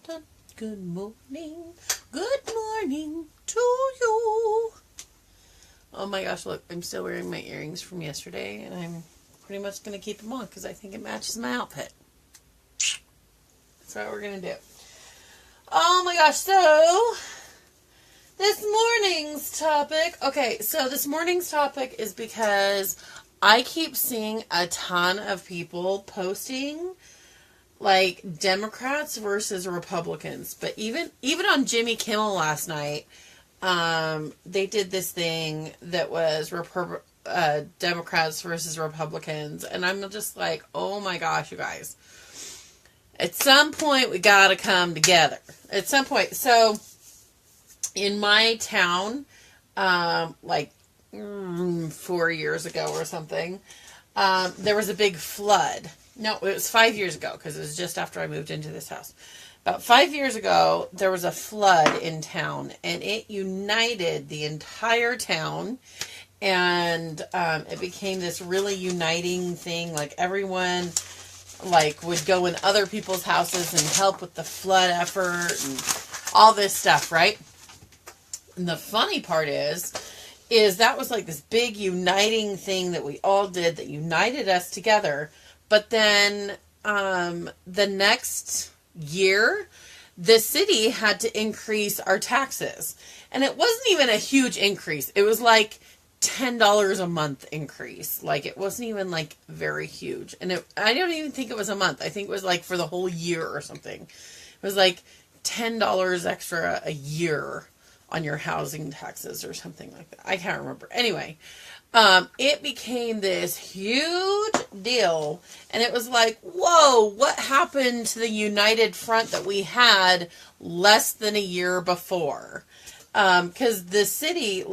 dun. Good morning. Good morning to you. Oh my gosh, look, I'm still wearing my earrings from yesterday, and I'm pretty much going to keep them on because I think it matches my outfit. That's what we're going to do. Oh my gosh, so this morning's topic, this morning's topic is because I keep seeing a ton of people posting like Democrats versus Republicans, but even on Jimmy Kimmel last night, they did this thing that was Democrats versus Republicans, and I'm just like, oh my gosh, you guys. At some point, we gotta come together. At some point. So, in my town, 4 years ago or something, there was a big flood. No, it was 5 years ago, because it was just after I moved into this house. About 5 years ago, there was a flood in town, and it united the entire town, and it became this really uniting thing. Like, everyone would go in other people's houses and help with the flood effort and all this stuff, right? And the funny part is that was like this big uniting thing that we all did that united us together. But then the next year, the city had to increase our taxes. And it wasn't even a huge increase. It was like $10 a month increase. Like, it wasn't even like very huge. And I don't even think it was a month. I think it was like for the whole year or something. It was like $10 extra a year on your housing taxes or something like that. I can't remember. Anyway, it became this huge deal. And it was like, whoa, what happened to the united front that we had less than a year before? Because the city,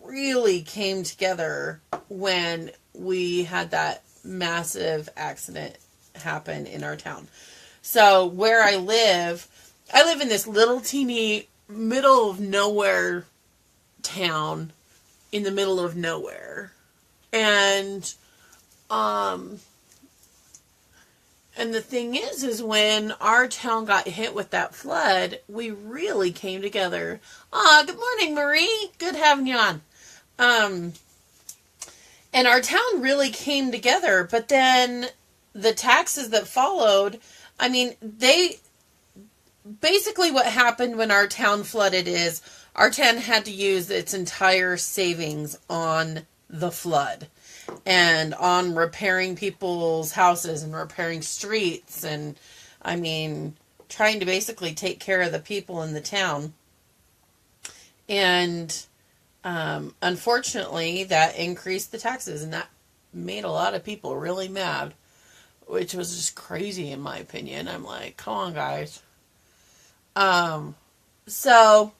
really came together when we had that massive accident happen in our town. So, where I live in this little teeny middle of nowhere town in the middle of nowhere. And the thing is when our town got hit with that flood, we really came together. Good morning, Marie. Good having you on. And our town really came together, but then the taxes that followed, basically what happened when our town flooded is our town had to use its entire savings on the flood and on repairing people's houses and repairing streets and, trying to basically take care of the people in the town. And unfortunately, that increased the taxes, and that made a lot of people really mad, which was just crazy in my opinion. I'm like, come on, guys. So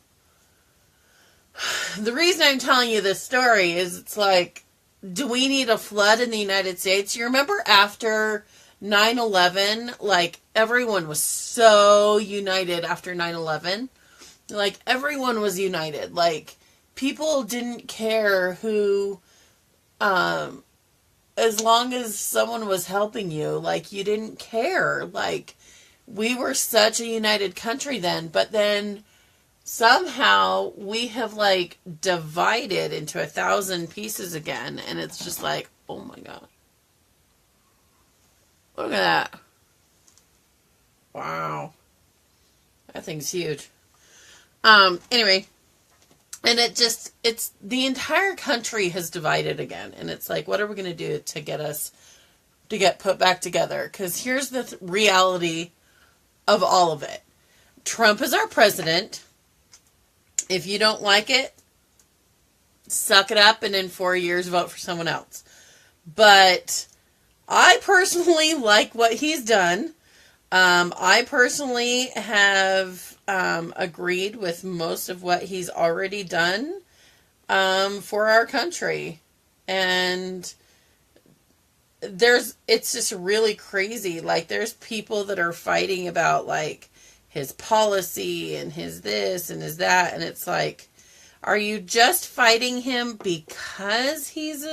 the reason I'm telling you this story is it's like, do we need a flood in the United States? You remember after 9/11, everyone was so united after 9/11. Everyone was united. People didn't care who, as long as someone was helping you, you didn't care. We were such a united country then, but then somehow we have divided into 1,000 pieces again, and it's just oh my god. Look at that. Wow. That thing's huge. Anyway, and it's the entire country has divided again, and it's what are we going to do to get put back together? Because here's the reality of all of it. Trump is our president. If you don't like it, suck it up and in 4 years vote for someone else. But I personally like what he's done. I personally have agreed with most of what he's already done for our country. And it's just really crazy. There's people that are fighting about his policy and his this and his that, and it's are you just fighting him because he's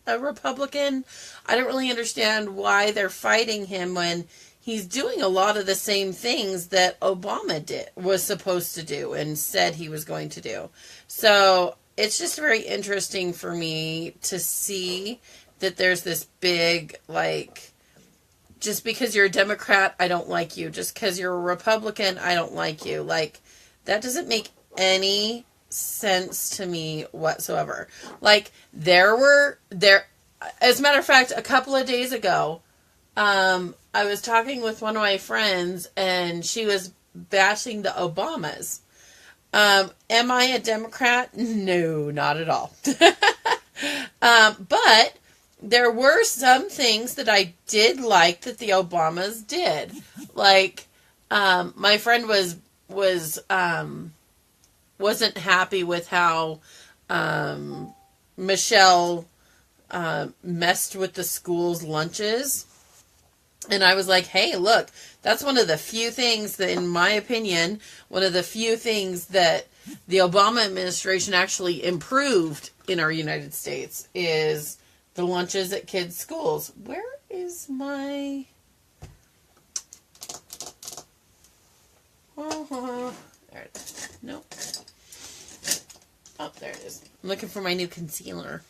a Republican? I don't really understand why they're fighting him when he's doing a lot of the same things that Obama was supposed to do and said he was going to do. So it's just very interesting for me to see that there's this big, like, just because you're a Democrat, I don't like you. Just because you're a Republican, I don't like you. Like, that doesn't make any sense to me whatsoever. Like, as a matter of fact, a couple of days ago, I was talking with one of my friends, and she was bashing the Obamas. Am I a Democrat? No, not at all. But there were some things that I did like that the Obamas did. Like, my friend wasn't happy with how Michelle messed with the school's lunches. And I was like, hey, look, that's one of the few things that, in my opinion, one of the few things that the Obama administration actually improved in our United States is the lunches at kids' schools. Where is my... there it is. Nope. Oh, there it is. I'm looking for my new concealer.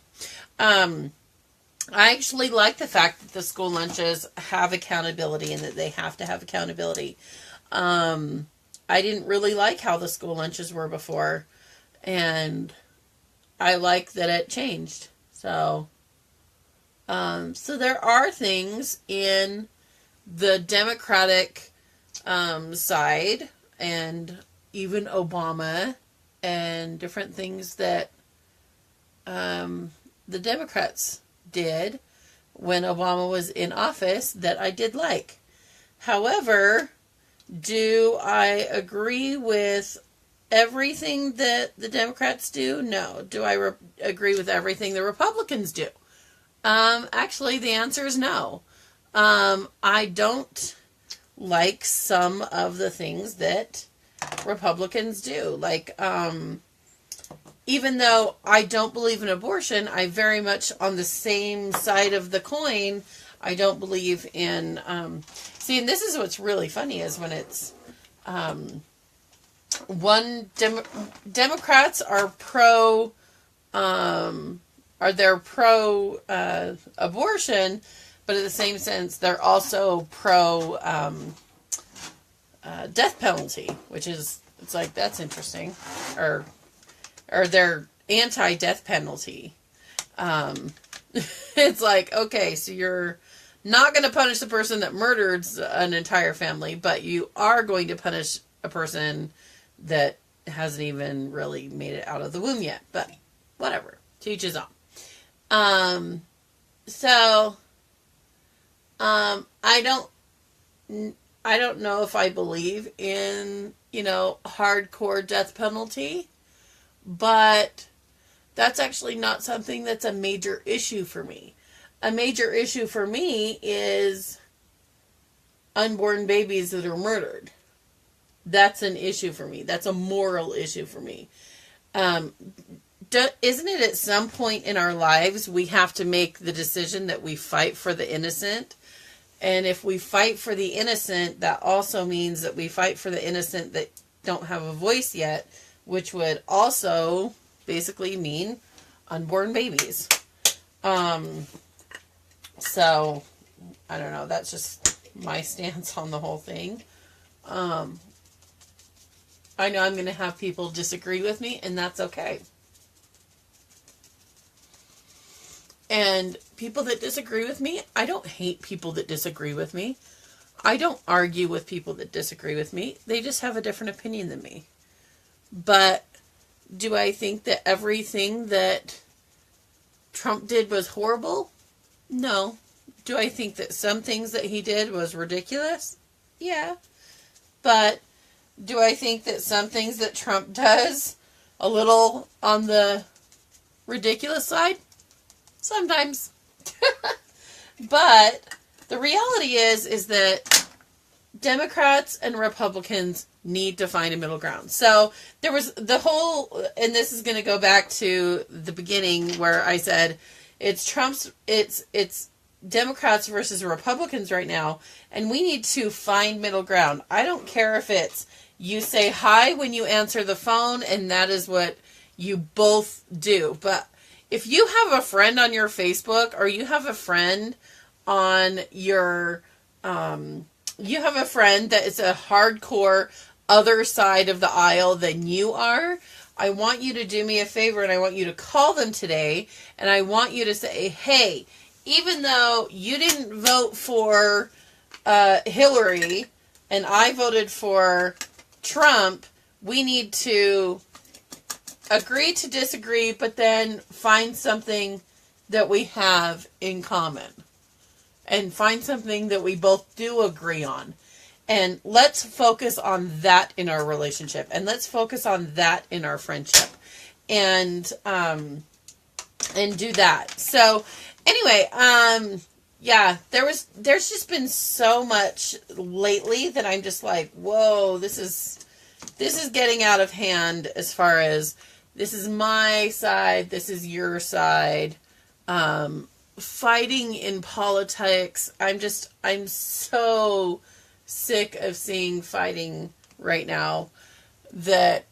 I actually like the fact that the school lunches have accountability and that they have to have accountability. I didn't really like how the school lunches were before, and I like that it changed. So there are things in the Democratic side, and even Obama, and different things that the Democrats did when Obama was in office that I did like. However, do I agree with everything that the Democrats do? No. Do I agree with everything the Republicans do? Actually, the answer is no. I don't like some of the things that Republicans do. Like, even though I don't believe in abortion, I very much on the same side of the coin. I don't believe in, see, and this is what's really funny is when it's, Democrats are pro abortion, but in the same sense, they're also pro, death penalty, which is, it's like, that's interesting. Or they're anti-death penalty. It's like, okay, so you're not going to punish the person that murdered an entire family, but you are going to punish a person that hasn't even really made it out of the womb yet. But whatever, to each his own. I don't know if I believe in, hardcore death penalty. But that's actually not something that's a major issue for me. A major issue for me is unborn babies that are murdered. That's an issue for me. That's a moral issue for me. Isn't it at some point in our lives we have to make the decision that we fight for the innocent? And if we fight for the innocent, that also means that we fight for the innocent that don't have a voice yet, which would also basically mean unborn babies. So, I don't know. That's just my stance on the whole thing. I know I'm going to have people disagree with me, and that's okay. And people that disagree with me, I don't hate people that disagree with me. I don't argue with people that disagree with me. They just have a different opinion than me. But do I think that everything that Trump did was horrible? No. Do I think that some things that he did was ridiculous? Yeah. But do I think that some things that Trump does a little on the ridiculous side? Sometimes. But the reality is that Democrats and Republicans need to find a middle ground. So there was the whole, and this is going to go back to the beginning where I said it's Democrats versus Republicans right now, and we need to find middle ground. I don't care if it's you say hi when you answer the phone, and that is what you both do. But if you have a friend on your Facebook, or you have a friend on your, you have a friend that is a hardcore other side of the aisle than you are, I want you to do me a favor, and I want you to call them today, and I want you to say, hey, even though you didn't vote for Hillary and I voted for Trump, we need to agree to disagree, but then find something that we have in common. And find something that we both do agree on. And let's focus on that in our relationship. And let's focus on that in our friendship. And do that. So anyway, yeah, there's just been so much lately that I'm just like, whoa, this is getting out of hand as far as this is my side, this is your side. Fighting in politics. I'm so sick of seeing fighting right now that,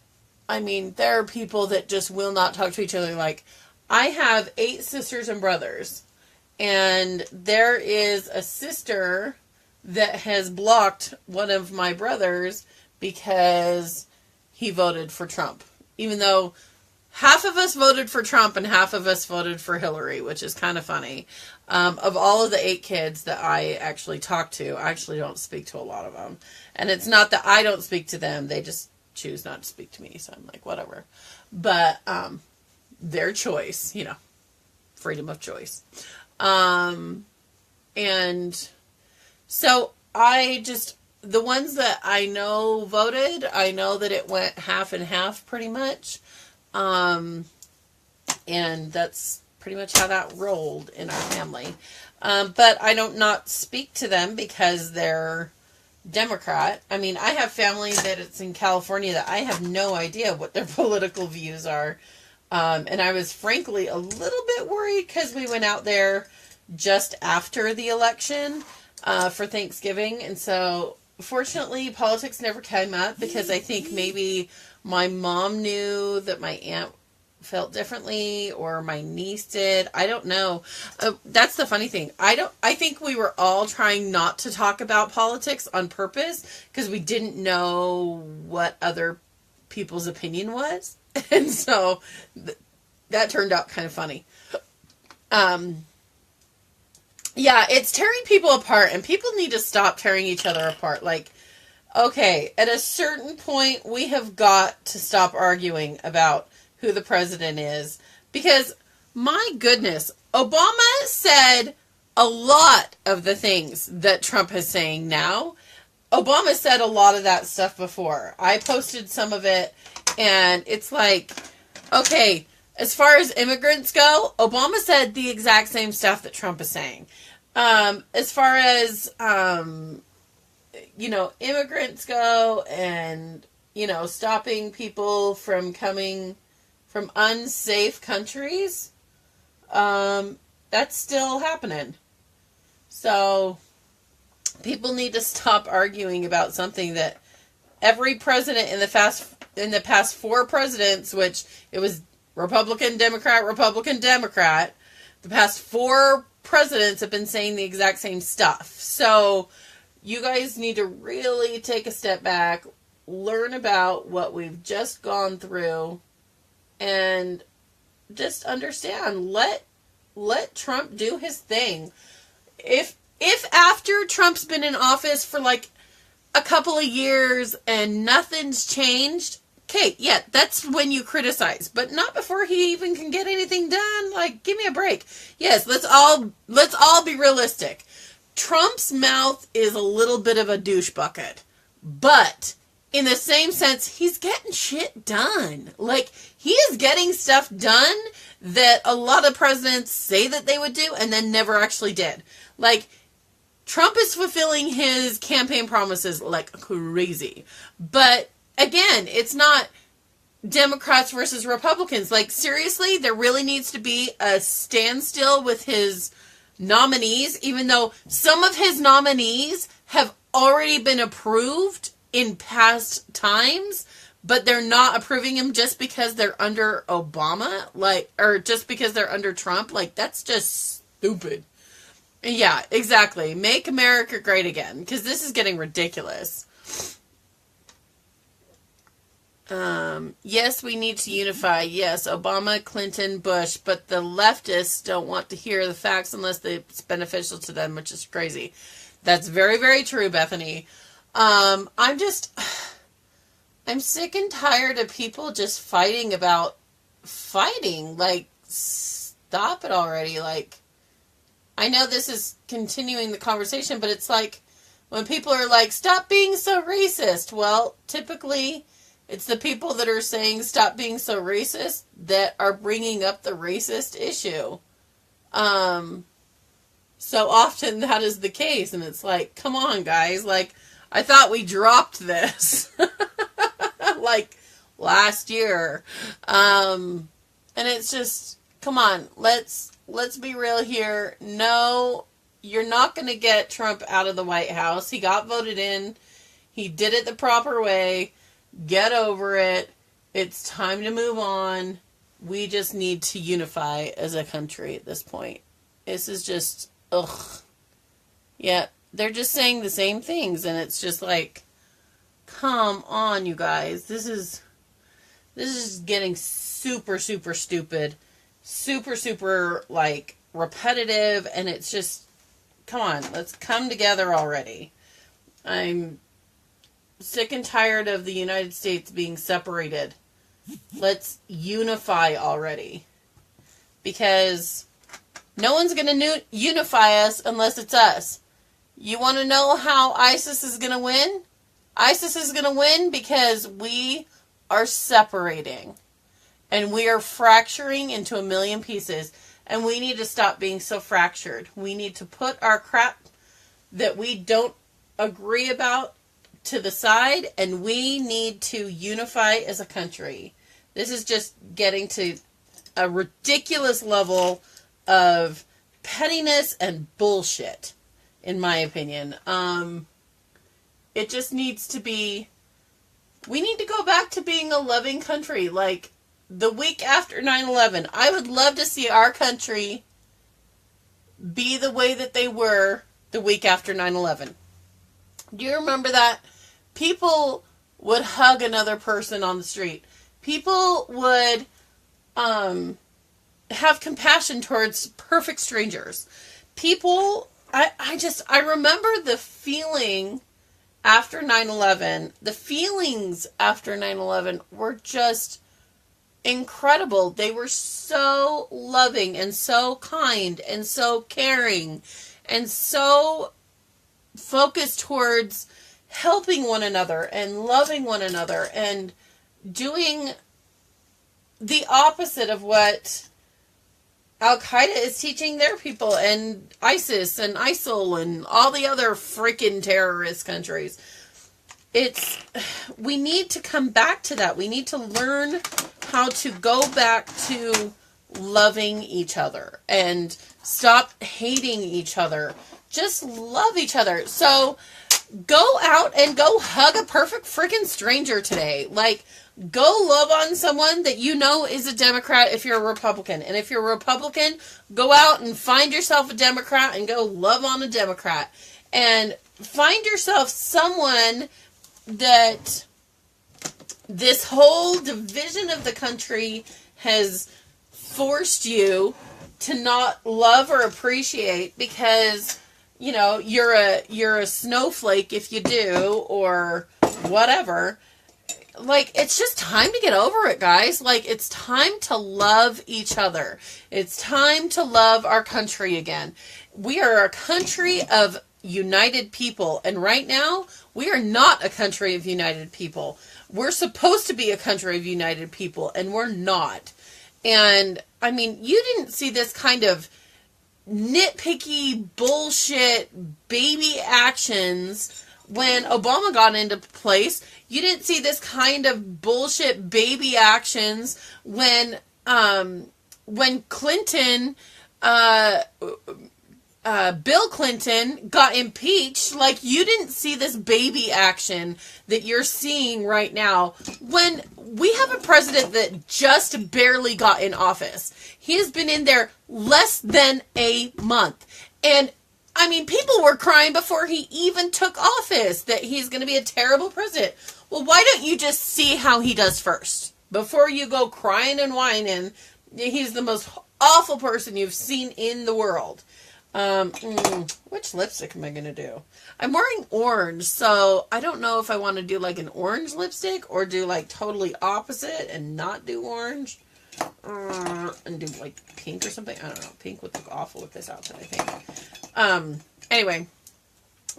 I mean, there are people that just will not talk to each other. Like, I have 8 sisters and brothers, and there is a sister that has blocked one of my brothers because he voted for Trump. Even though half of us voted for Trump and half of us voted for Hillary, which is kind of funny. Of all of the 8 kids that I actually talk to, I actually don't speak to a lot of them. And it's not that I don't speak to them. They just choose not to speak to me. So I'm like, whatever. But their choice, you know, freedom of choice. And so the ones that I know voted, I know that it went half and half pretty much. And that's pretty much how that rolled in our family. But I don't not speak to them because they're Democrat. I mean, I have family that it's in California that I have no idea what their political views are. And I was frankly a little bit worried because we went out there just after the election for Thanksgiving. And so fortunately, politics never came up because I think maybe my mom knew that my aunt felt differently, or my niece did. I don't know. That's the funny thing. I think we were all trying not to talk about politics on purpose because we didn't know what other people's opinion was. And so that turned out kind of funny. Yeah, it's tearing people apart, and people need to stop tearing each other apart. Like, okay, at a certain point, we have got to stop arguing about who the president is. Because, my goodness, Obama said a lot of the things that Trump is saying now. Obama said a lot of that stuff before. I posted some of it, and it's like, okay, as far as immigrants go, Obama said the exact same stuff that Trump is saying. As far as, immigrants go and, stopping people from coming from unsafe countries, that's still happening. So people need to stop arguing about something that every president in the past 4 presidents, which it was Republican, Democrat, the past 4 presidents have been saying the exact same stuff. So you guys need to really take a step back, learn about what we've just gone through, and just understand. Let Trump do his thing. If after Trump's been in office for like a couple of years and nothing's changed, okay, yeah, that's when you criticize, but not before he even can get anything done. Like, give me a break. Yes, let's all be realistic. Trump's mouth is a little bit of a douche bucket, but in the same sense, he's getting shit done. Like, he is getting stuff done that a lot of presidents say that they would do and then never actually did. Like, Trump is fulfilling his campaign promises like crazy. But again, it's not Democrats versus Republicans. Like, seriously, there really needs to be a standstill with his nominees, even though some of his nominees have already been approved in past times, but they're not approving him just because they're under Obama, like, or just because they're under Trump. Like, that's just stupid. Yeah, exactly. Make America great again, because this is getting ridiculous. Yes, we need to unify. Yes, Obama, Clinton, Bush, but the leftists don't want to hear the facts unless it's beneficial to them, which is crazy. That's very, very true, Bethany. I'm sick and tired of people just fighting about fighting. Like, stop it already. Like, I know this is continuing the conversation, but it's like when people are like, stop being so racist. Well, typically it's the people that are saying stop being so racist that are bringing up the racist issue. So often that is the case, and it's like, come on, guys. Like, I thought we dropped this like last year. And it's just, come on, let's be real here. No, you're not going to get Trump out of the White House. He got voted in. He did it the proper way. Get over it. It's time to move on. We just need to unify as a country at this point. This is just, ugh. Yeah, they're just saying the same things, and it's just like, come on, you guys. This is getting super, super stupid. Super, super, like, repetitive, and it's just, come on, let's come together already. I'm sick and tired of the United States being separated. Let's unify already. Because no one's going to unify us unless it's us. You want to know how ISIS is going to win? ISIS is going to win because we are separating. And we are fracturing into a million pieces. And we need to stop being so fractured. We need to put our crap that we don't agree about to the side. And we need to unify as a country. This is just getting to a ridiculous level of pettiness and bullshit, in my opinion. It just needs to be... We need to go back to being a loving country. Like, the week after 9/11, I would love to see our country be the way that they were the week after 9/11. Do you remember that? People would hug another person on the street. People would have compassion towards perfect strangers. People, I remember the feeling after 9/11. The feelings after 9/11 were just incredible. They were so loving and so kind and so caring and so focused towards helping one another and loving one another and doing the opposite of what Al-Qaeda is teaching their people, and ISIS and ISIL and all the other freaking terrorist countries. We need to come back to that. We need to learn how to go back to loving each other and stop hating each other. Just love each other. So go out and go hug a perfect freaking stranger today. Like, go love on someone that you know is a Democrat if you're a Republican. And if you're a Republican, go out and find yourself a Democrat and go love on a Democrat. And find yourself someone that this whole division of the country has forced you to not love or appreciate because, you know, you're a snowflake if you do, or whatever. Like, it's just time to get over it, guys. Like, it's time to love each other. It's time to love our country again. We are a country of united people, and right now, we are not a country of united people. We're supposed to be a country of united people, and we're not. And, I mean, you didn't see this kind of nitpicky bullshit baby actions when Obama got into place. You didn't see this kind of bullshit baby actions when Clinton Bill Clinton got impeached. Like, you didn't see this baby action that you're seeing right now when we have a president that just barely got in office. He has been in there less than a month. And, I mean, people were crying before he even took office that he's going to be a terrible president. Well, why don't you just see how he does first? Before you go crying and whining, he's the most awful person you've seen in the world. Which lipstick am I going to do? I'm wearing orange, so I don't know if I want to do like an orange lipstick or do like totally opposite and not do orange. And do like pink or something. I don't know. Pink would look awful with this outfit, I think. Anyway,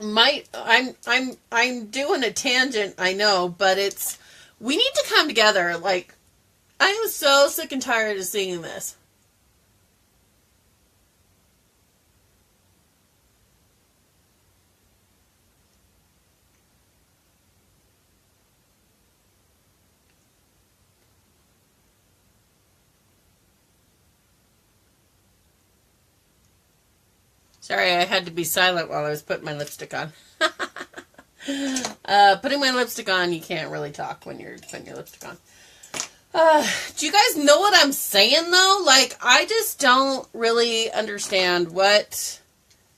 I'm doing a tangent, I know, but we need to come together. Like, I am so sick and tired of seeing this. Sorry, I had to be silent while I was putting my lipstick on. Putting my lipstick on, you can't really talk when you're putting your lipstick on. Do you guys know what I'm saying, though? Like, I just don't really understand what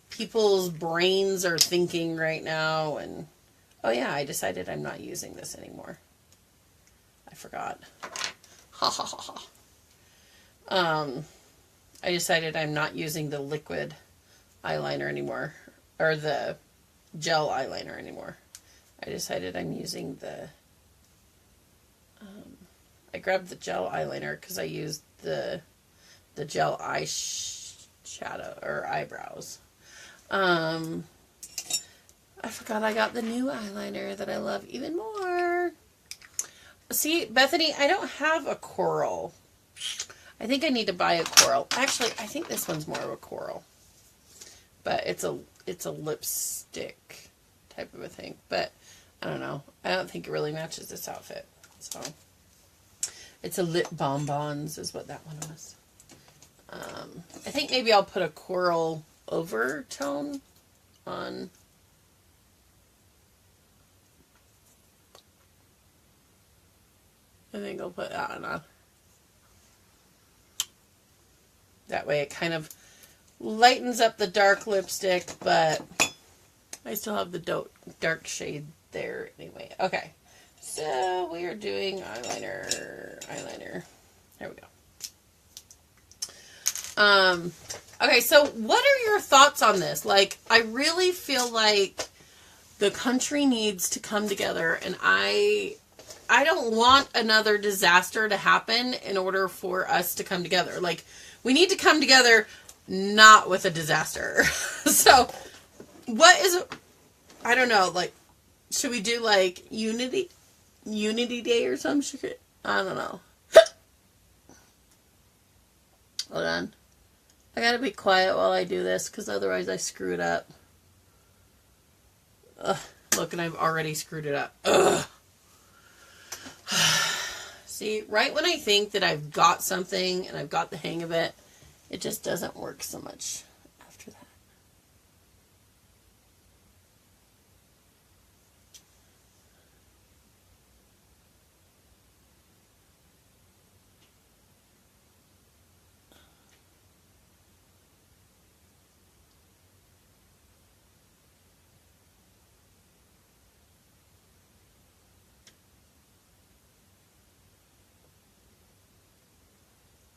people's brains are thinking right now. And, oh yeah, I decided I'm not using this anymore. I forgot. Ha ha ha ha. I decided I'm not using the liquid eyeliner anymore, or the gel eyeliner anymore. I decided I'm using the, I grabbed the gel eyeliner because I used the gel eyeshadow, or eyebrows. I forgot I got the new eyeliner that I love even more. See, Bethany, I don't have a coral. I think I need to buy a coral. Actually, I think this one's more of a coral. But it's a lipstick type of a thing. But I don't know. I don't think it really matches this outfit. So it's a lip bonbons is what that one was. I think maybe I'll put a coral overtone on. I think I'll put that one on. That way it kind of lightens up the dark lipstick, but I still have the dark shade there anyway. Okay, so we are doing eyeliner. There we go. Okay, so what are your thoughts on this? Like, I really feel like the country needs to come together, and I don't want another disaster to happen in order for us to come together. Like, we need to come together not with a disaster. So, what is, I don't know, like, should we do, like, Unity Day or some shit? I don't know. Hold on. I gotta be quiet while I do this, because otherwise I screw it up. Ugh, look, and I've already screwed it up. Ugh. See, right when I think that I've got something and I've got the hang of it, it just doesn't work so much after that.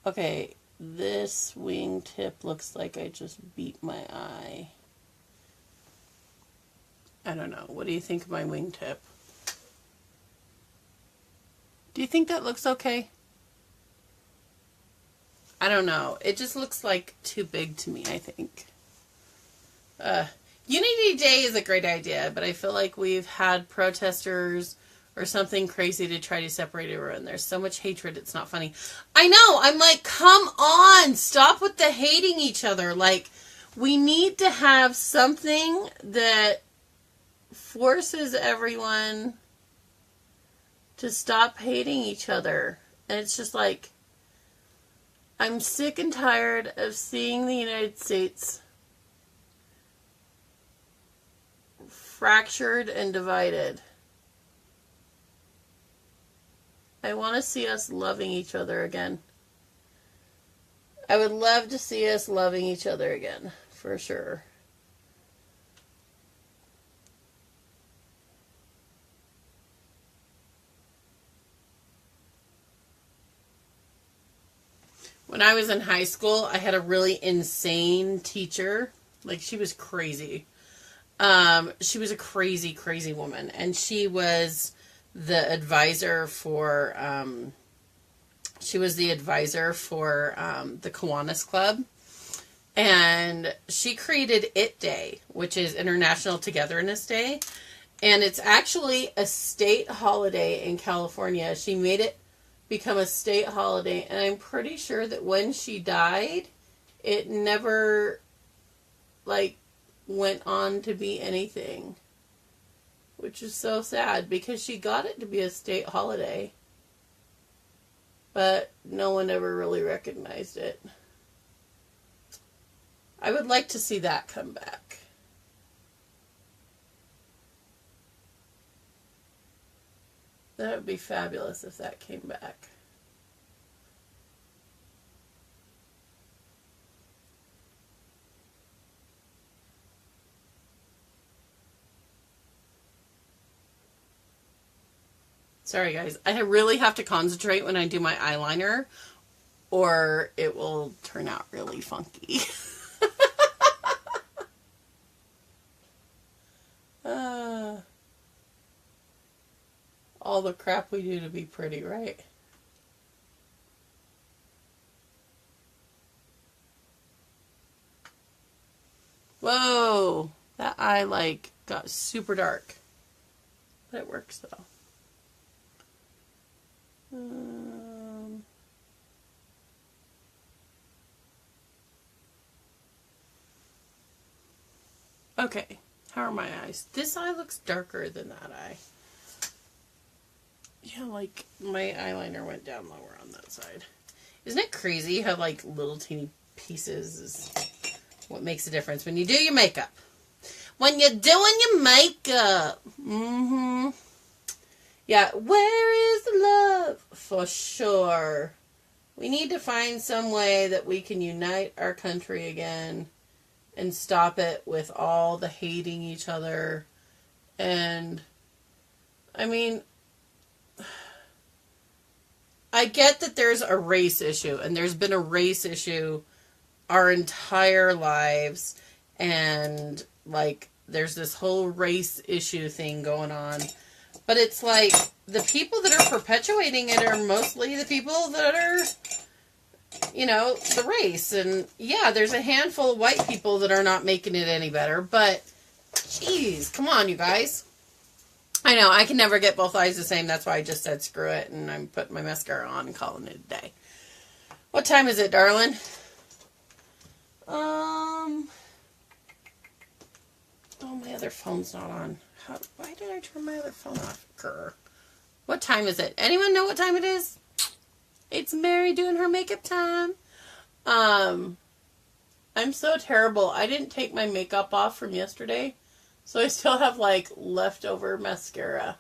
Okay, this wingtip looks like I just beat my eye. I don't know. What do you think of my wingtip? Do you think that looks okay? I don't know. It just looks like too big to me, I think. Unity Day is a great idea, but I feel like we've had protesters or something crazy to try to separate everyone. There's so much hatred, it's not funny. I know, I'm like, come on, stop with the hating each other. Like, we need to have something that forces everyone to stop hating each other. And it's just like, I'm sick and tired of seeing the United States fractured and divided. I want to see us loving each other again. I would love to see us loving each other again, for sure. When I was in high school, I had a really insane teacher. Like, she was crazy. She was a crazy, crazy woman. And she was the advisor for, the Kiwanis Club. And she created IT Day, which is International Togetherness Day. And it's actually a state holiday in California. She made it become a state holiday, and I'm pretty sure that when she died, it never, like, went on to be anything, which is so sad, because she got it to be a state holiday, but no one ever really recognized it. I would like to see that come back. That would be fabulous if that came back. Sorry guys, I really have to concentrate when I do my eyeliner, or it will turn out really funky. All the crap we do to be pretty, right? Whoa! That eye, like, got super dark. But it works, though. Okay, how are my eyes? This eye looks darker than that eye. Yeah, like, my eyeliner went down lower on that side. Isn't it crazy how, like, little teeny pieces is what makes a difference when you do your makeup? When you're doing your makeup. Yeah, where is the love? For sure. We need to find some way that we can unite our country again and stop it with all the hating each other. And, I mean, I get that there's a race issue, and there's been a race issue our entire lives, and, like, there's this whole race issue thing going on. But it's like, the people that are perpetuating it are mostly the people that are, you know, the race. And, yeah, there's a handful of white people that are not making it any better, but, jeez, come on, you guys. I know, I can never get both eyes the same. That's why I just said screw it, and I'm putting my mascara on and calling it a day. What time is it, darling? Oh, my other phone's not on. Why did I turn my other phone off? Grr. What time is it? Anyone know what time it is? It's Mary doing her makeup time. I'm so terrible. I didn't take my makeup off from yesterday. So I still have, like, leftover mascara.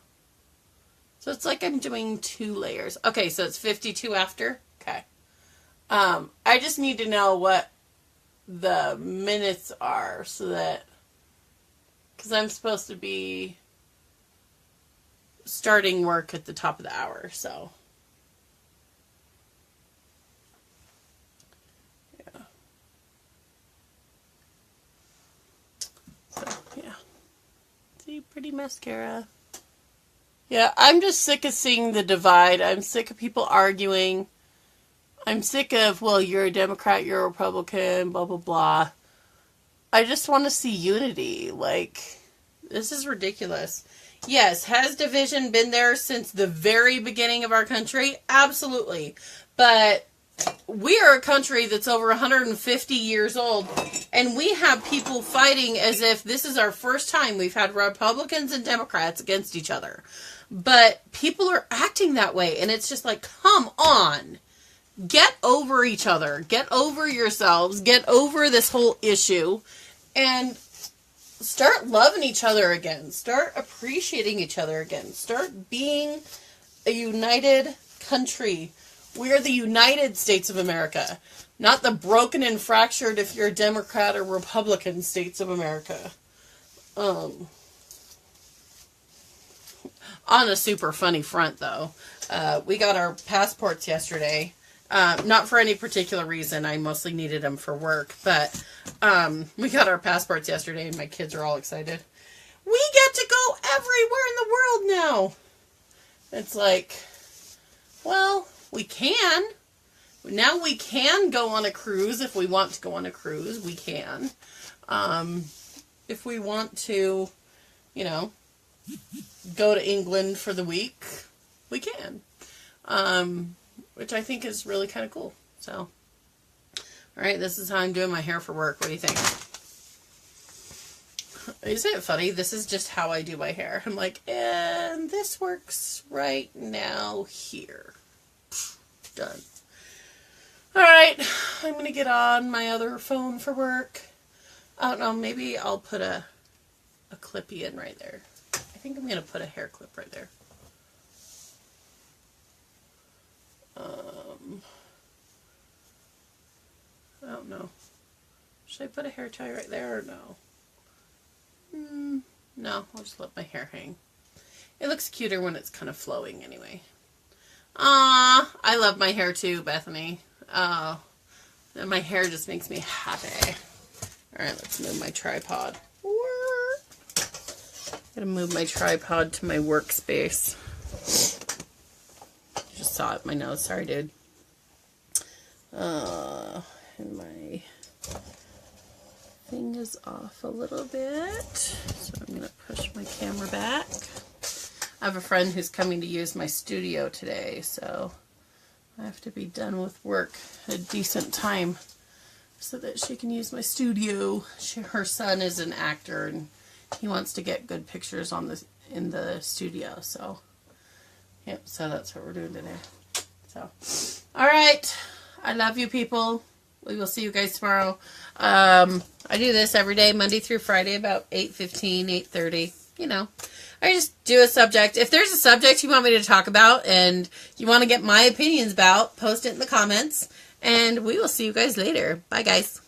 So it's like I'm doing 2 layers. Okay, so it's 52 after? Okay. I just need to know what the minutes are so that... Because I'm supposed to be starting work at the top of the hour, so... Yeah. So, yeah. See, pretty mascara. Yeah, I'm just sick of seeing the divide. I'm sick of people arguing. I'm sick of, well, you're a Democrat, you're a Republican, blah, blah, blah. I just want to see unity. Like, this is ridiculous. Yes, has division been there since the very beginning of our country? Absolutely. But we are a country that's over 150 years old, and we have people fighting as if this is our first time we've had Republicans and Democrats against each other. But people are acting that way, and it's just like, come on. Get over each other. Get over yourselves. Get over this whole issue. And start loving each other again. Start appreciating each other again. Start being a united country. We're the United States of America, not the broken and fractured, if you're a Democrat or Republican, States of America. On a super funny front, though, we got our passports yesterday. Not for any particular reason. I mostly needed them for work, but we got our passports yesterday, and my kids are all excited. We get to go everywhere in the world now. It's like, well, we can. Now we can go on a cruise if we want to go on a cruise. We can. If we want to, you know, go to England for the week, we can. Which I think is really kind of cool. So, alright, this is how I'm doing my hair for work. What do you think? Isn't it funny? This is just how I do my hair. I'm like, and this works right now here. Done. Alright, I'm going to get on my other phone for work. I don't know, maybe I'll put a clippy in right there. I think I'm going to put a hair clip right there. I don't know. Should I put a hair tie right there or no? No, I'll just let my hair hang. It looks cuter when it's kind of flowing anyway. I love my hair too, Bethany. And my hair just makes me happy. Alright, let's move my tripod. Gotta move my tripod to my workspace. Just saw it in my nose. Sorry, dude. And my thing is off a little bit. So I'm going to push my camera back. I have a friend who's coming to use my studio today, so I have to be done with work at a decent time so that she can use my studio. Her son is an actor, and he wants to get good pictures in the studio, so yep, so that's what we're doing today. So, alright, I love you people. We will see you guys tomorrow. I do this every day, Monday through Friday, about 8:15, 8:30. You know, I just do a subject. If there's a subject you want me to talk about and you want to get my opinions about, post it in the comments. And we will see you guys later. Bye, guys.